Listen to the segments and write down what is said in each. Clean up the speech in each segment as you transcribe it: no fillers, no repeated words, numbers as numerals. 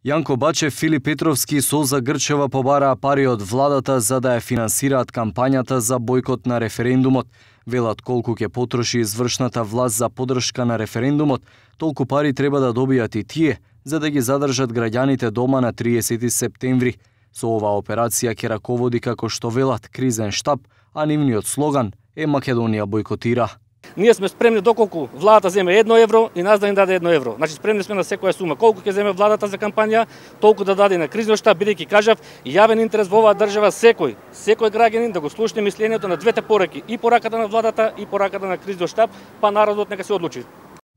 Јанко Бачев, Филип Петровски и Солза Грчева побараа пари од владата за да ја финансираат кампањата за бојкот на референдумот. Велат колку ќе потроши извршната власт за поддршка на референдумот, толку пари треба да добијат и тие, за да ги задржат граѓаните дома на 30 септември. Со оваа операција ќе раководи, како што велат, кризен штаб, а нивниот слоган е Македонија бојкотира. Ние сме спремни доколку владата земе 1 евро и нас да ни даде 1 евро. Значи спремни сме на секоја сума. Колку ќе земе владата за кампања, толку да даде на кризниот штаб, бидејќи кажав, јавен интерес во оваа држава секој граѓанин да го слушне мислењето на двете пораки, и пораката на владата и пораката на кризниот штаб, па народот нека се одлучи.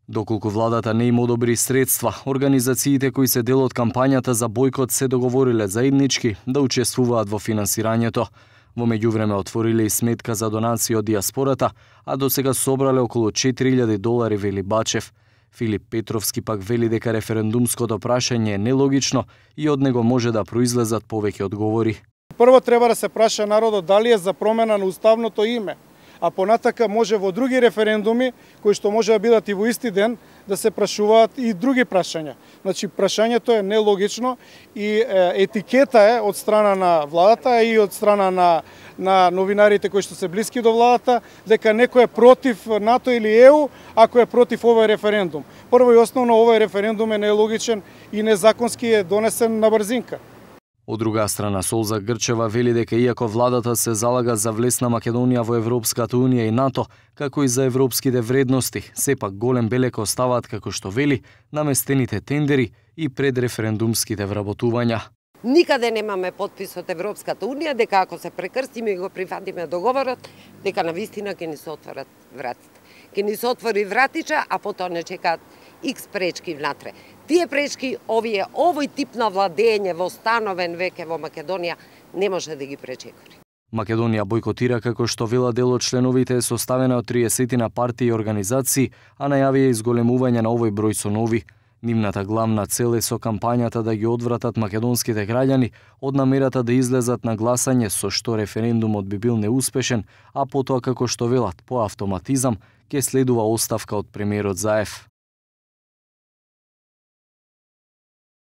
Доколку владата не им одобри средства, организациите кои се дел од кампањата за бојкот се договориле заеднички да учествуваат во финансирањето. Во меѓувреме отвориле и сметка за донации од диаспората, а до сега собрале околу $4,000, вели Бачев. Филип Петровски пак вели дека референдумското прашање е нелогично и од него може да произлезат повеќе одговори. Прво треба да се праша народот дали е за промена на уставното име, а понатака може во други референдуми, кои што може да бидат и во исти ден, да се прашуваат и други прашања. Значи, прашањето е нелогично и етикета е од страна на владата и од страна на новинарите кои што се блиски до владата, дека некој е против НАТО или ЕУ, ако е против овој референдум. Прво и основно, овој референдум е нелогичен и незаконски е донесен на брзинка. Од друга страна, Солза Грчева вели дека иако владата се залага за влез на Македонија во Европската унија и НАТО, како и за европските вредности, сепак голем белек оставаат, како што вели, наместените тендери и предреферендумските вработувања. Никаде немаме подпис од Европската унија дека ако се прекрстиме и го прифатиме договорот, дека навистина ќе ни се отворат вратите. Ќе ни се отвори вратича, а потоа не чекаат икс пречки внатре. Тие пречки, овој тип на владење востановен веќе во Македонија не може да ги пречекори. Македонија бојкотира, како што вела дел од членовите, е составена од 30 партии и организации, а најави изголемување на овој број со нови. Нивната главна цел е со кампањата да ги одвратат македонските граѓани од намерата да излезат на гласање, со што референдумот би бил неуспешен, а потоа, како што велат, по автоматизам ќе следува оставка од премиерот Заев.